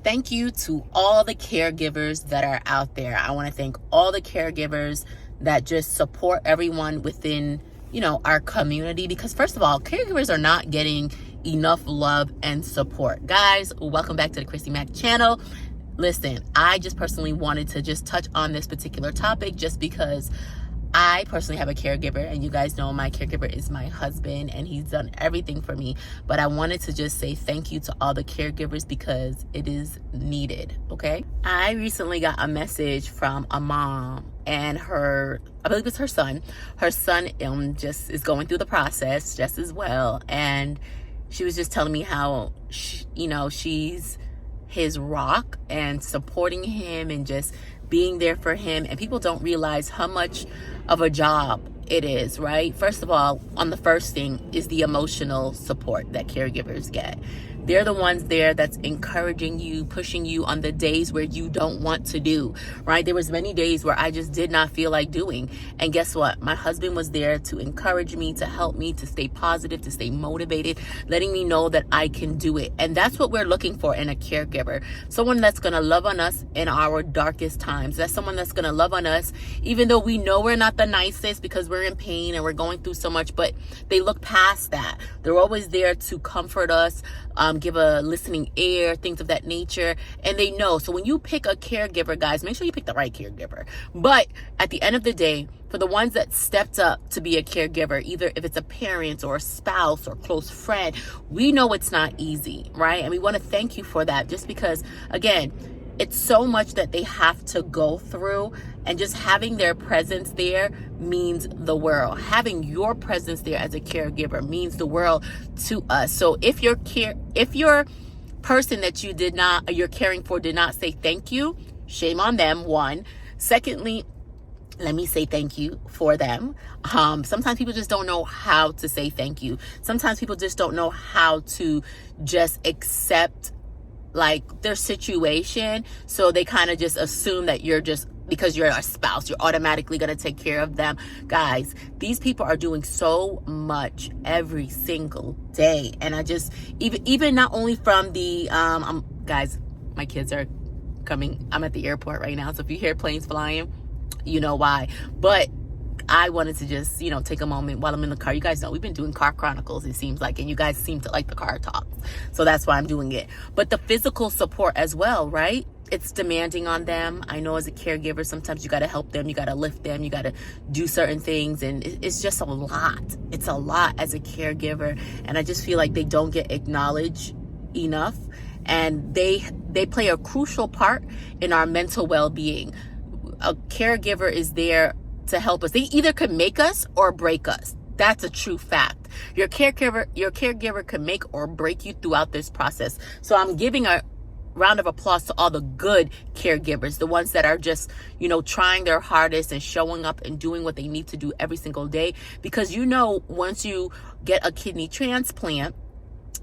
Thank you to all the caregivers that are out there. I want to thank all the caregivers that just support everyone within, our community. Because first of all, caregivers are not getting enough love and support. Guys, welcome back to the Crissy Mac channel. Listen, I just personally wanted to just touch on this particular topic just because I personally have a caregiver, and you guys know my caregiver is my husband, and he's done everything for me. But I wanted to just say thank you to all the caregivers because it is needed, okay? I recently got a message from a mom and I believe it's her son. Her son just is going through the process just as well. And she was just telling me how, she's his rock and supporting him and just being there for him. And people don't realize how much of a job it is, right? First of all, on the first thing is the emotional support that caregivers get. They're the ones there that's encouraging you, pushing you on the days where you don't want to do, right? There was many days where I just did not feel like doing. And guess what? My husband was there to encourage me, to help me, to stay positive, to stay motivated, letting me know that I can do it. And that's what we're looking for in a caregiver. Someone that's going to love on us in our darkest times. That's someone that's going to love on us, even though we know we're not the nicest because we're in pain and we're going through so much, but they look past that. They're always there to comfort us, give a listening ear, things of that nature, and they know. So when you pick a caregiver, guys, make sure you pick the right caregiver. But at the end of the day, for the ones that stepped up to be a caregiver, either if it's a parent or a spouse or close friend, we know it's not easy, right? And we want to thank you for that, just because, again, it's so much that they have to go through, and just having their presence there means the world. Having your presence there as a caregiver means the world to us. So if your person that you're caring for did not say thank you, shame on them, one. Secondly, let me say thank you for them. Sometimes people just don't know how to say thank you. Sometimes people just don't know how to just accept their situation. So they kind of just assume that because you're a spouse, you're automatically going to take care of them. Guys, these people are doing so much every single day. And I just, even not only from the, guys, my kids are coming. I'm at the airport right now. So if you hear planes flying, you know why. But I wanted to just, take a moment while I'm in the car. You guys know we've been doing car chronicles, it seems like, and you guys seem to like the car talks. So that's why I'm doing it. But the physical support as well, right? It's demanding on them. I know as a caregiver, sometimes you got to help them. You got to lift them. You got to do certain things. And it's just a lot. It's a lot as a caregiver. And I just feel like they don't get acknowledged enough. And they play a crucial part in our mental well-being. A caregiver is there to help us. They either could make us or break us. That's a true fact. Your caregiver can make or break you throughout this process. So I'm giving a round of applause to all the good caregivers, the ones that are just, trying their hardest and showing up and doing what they need to do every single day. Because once you get a kidney transplant,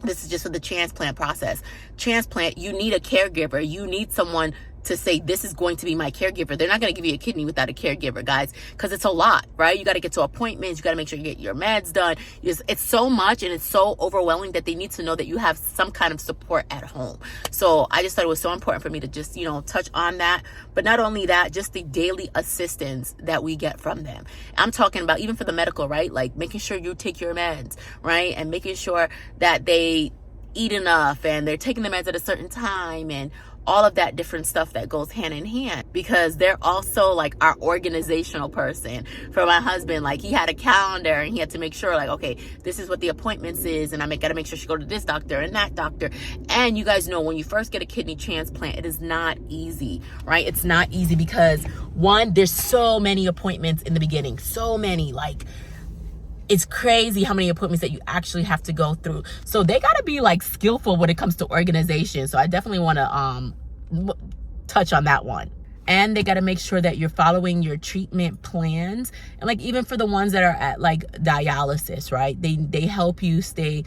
this is just for the transplant process. Transplant, you need a caregiver. You need someone to say, this is going to be my caregiver. They're not going to give you a kidney without a caregiver, guys, because it's a lot, right? You got to get to appointments. You got to make sure you get your meds done. It's so much, and it's so overwhelming that they need to know that you have some kind of support at home. So I just thought it was so important for me to just, touch on that. But not only that, just the daily assistance that we get from them. I'm talking about even for the medical, right? Like making sure you take your meds, right? And making sure that they eat enough and they're taking the meds at a certain time, and all of that different stuff that goes hand in hand, because they're also like our organizational person. For my husband, he had a calendar and he had to make sure okay, this is what the appointments is, and I got to make sure she go to this doctor and that doctor. And you guys know when you first get a kidney transplant, it is not easy, right? It's not easy because one, there's so many appointments in the beginning, so many, it's crazy how many appointments that you actually have to go through. So they got to be skillful when it comes to organization. So I definitely want to touch on that one. And they got to make sure that you're following your treatment plans. And even for the ones that are at dialysis, right? They help you stay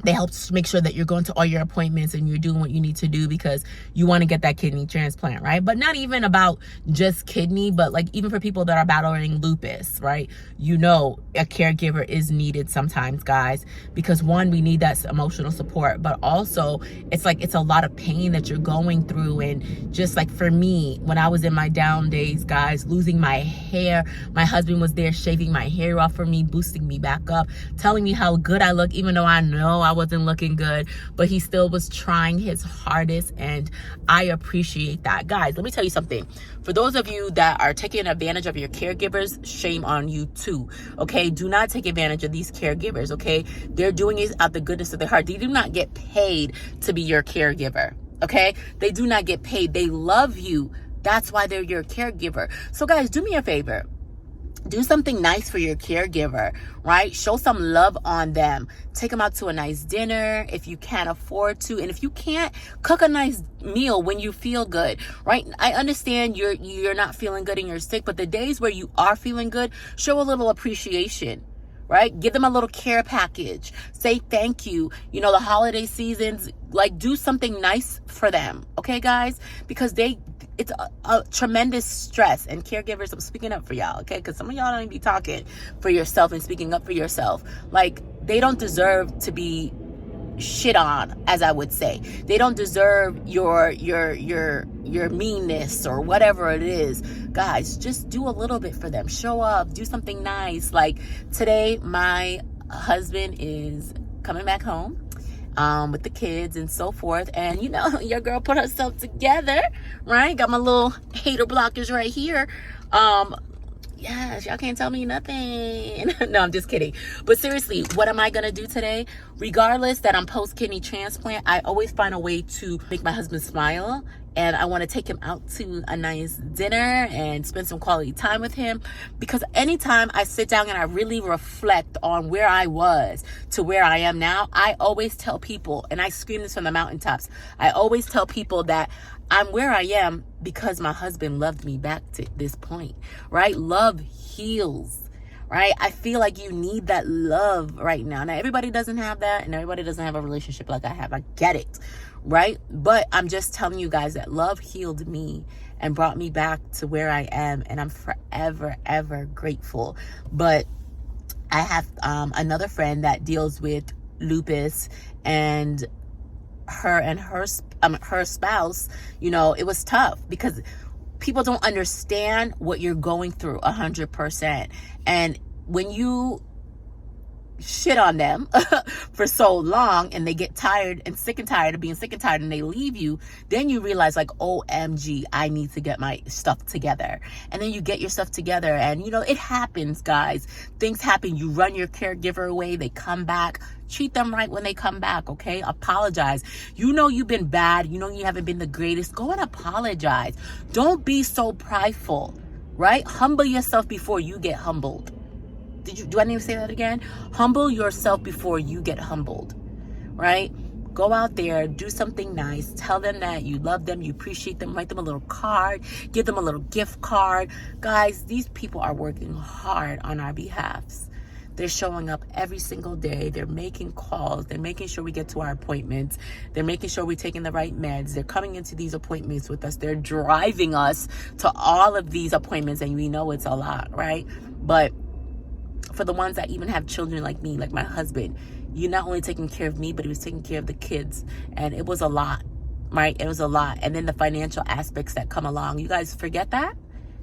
They help make sure that you're going to all your appointments and you're doing what you need to do because you want to get that kidney transplant, right? But not even about just kidney, but like even for people that are battling lupus, right? You know, a caregiver is needed sometimes, guys, because one, we need that emotional support, but also it's like it's a lot of pain that you're going through. And just like for me, when I was in my down days, guys, losing my hair, my husband was there shaving my hair off for me, boosting me back up, telling me how good I look, even though I know I wasn't looking good, but he still was trying his hardest, and I appreciate that. Guys, let me tell you something. For those of you that are taking advantage of your caregivers, shame on you too, okay? Do not take advantage of these caregivers, okay? They're doing it out the goodness of their heart. They do not get paid to be your caregiver, okay? They do not get paid. They love you. That's why they're your caregiver. So guys, do me a favor. Do something nice for your caregiver, right? Show some love on them. Take them out to a nice dinner if you can't afford to. And if you can't, cook a nice meal when you feel good, right? I understand you're not feeling good and you're sick, but the days where you are feeling good, show a little appreciation, right? Give them a little care package. Say thank you. You know, the holiday seasons, like do something nice for them, okay, guys? Because it's a tremendous stress, and caregivers, I'm speaking up for y'all, okay? Because some of y'all don't even be talking for yourself and speaking up for yourself. Like, they don't deserve to be shit on, as I would say. They don't deserve your meanness or whatever it is. Guys, just do a little bit for them. Show up, do something nice. Like today, my husband is coming back home with the kids and so forth, and you know, your girl put herself together, right? Got my little hater blockers right here. Yes, y'all can't tell me nothing. No, I'm just kidding. But seriously, what am I gonna do today? Regardless that I'm post kidney transplant, I always find a way to make my husband smile. And I want to take him out to a nice dinner and spend some quality time with him. Because anytime I sit down and I really reflect on where I was to where I am now, I always tell people, and I scream this from the mountaintops, I always tell people that I'm where I am because my husband loved me back to this point, right? Love heals, right? I feel like you need that love right now. Now, everybody doesn't have that, and everybody doesn't have a relationship like I have. I get it, right? But I'm just telling you guys that love healed me and brought me back to where I am, and I'm forever, ever grateful. But I have another friend that deals with lupus, and her spouse, you know, it was tough because people don't understand what you're going through 100%. And when you shit on them for so long and they get tired and sick and tired of being sick and tired and they leave you, then you realize like, OMG, I need to get my stuff together. And then you get your stuff together, and you know, it happens, guys. Things happen. You run your caregiver away, they come back. Treat them right when they come back, okay? Apologize. You know you've been bad. You know you haven't been the greatest. Go and apologize. Don't be so prideful, right? Humble yourself before you get humbled. Do I need to say that again? Humble yourself before you get humbled, right? Go out there, do something nice. Tell them that you love them, you appreciate them. Write them a little card. Give them a little gift card. Guys, these people are working hard on our behalfs. They're showing up every single day. They're making calls. They're making sure we get to our appointments. They're making sure we're taking the right meds. They're coming into these appointments with us. They're driving us to all of these appointments, and we know it's a lot, right? But for the ones that even have children like me, like my husband, you're not only taking care of me, but he was taking care of the kids. And it was a lot, right? It was a lot. And then the financial aspects that come along. You guys forget that?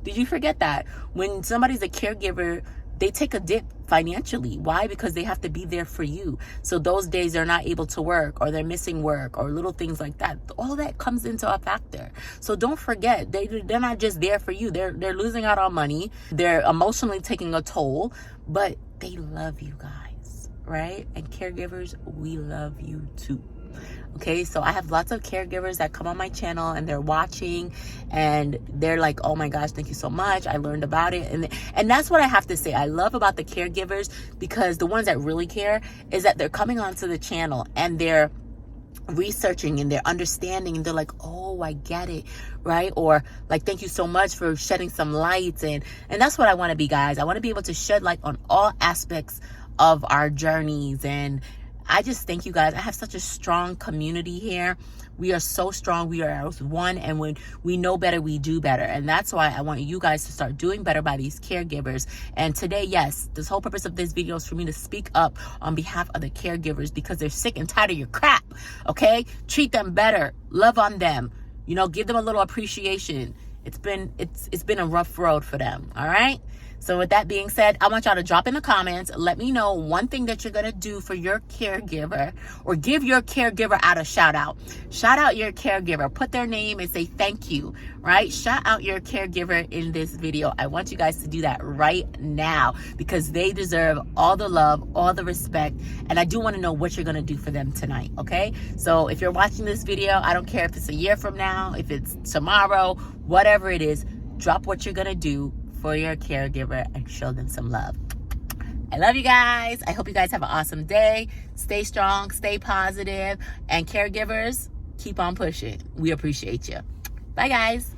Did you forget that? When somebody's a caregiver, they take a dip financially. Why? Because they have to be there for you. So those days they're not able to work, or they're missing work, or little things like that. All that comes into a factor. So don't forget, they're not just there for you. They're losing out on money. They're emotionally taking a toll, but they love you guys, right? And caregivers, we love you too. Okay, so I have lots of caregivers that come on my channel and they're watching and they're like, oh my gosh, thank you so much. I learned about it. And that's what I have to say. I love about the caregivers, because the ones that really care is that they're coming onto the channel and they're researching and they're understanding, and they're like, oh, I get it, right? Or like, thank you so much for shedding some light. And that's what I want to be, guys. I want to be able to shed light on all aspects of our journeys, and I just thank you guys. I have such a strong community here. We are so strong. We are as one, and when we know better, we do better. And that's why I want you guys to start doing better by these caregivers. And today, yes, this whole purpose of this video is for me to speak up on behalf of the caregivers, because they're sick and tired of your crap, okay? Treat them better. Love on them. You know, give them a little appreciation. It's been a rough road for them, all right? So with that being said, I want y'all to drop in the comments. Let me know one thing that you're going to do for your caregiver, or give your caregiver out a shout out. Shout out your caregiver. Put their name and say thank you, right? Shout out your caregiver in this video. I want you guys to do that right now, because they deserve all the love, all the respect. And I do want to know what you're going to do for them tonight, okay? So if you're watching this video, I don't care if it's a year from now, if it's tomorrow, whatever it is, drop what you're going to do for your caregiver and show them some love. I love you guys. I hope you guys have an awesome day. Stay strong, stay positive, and caregivers, keep on pushing. We appreciate you. Bye, guys.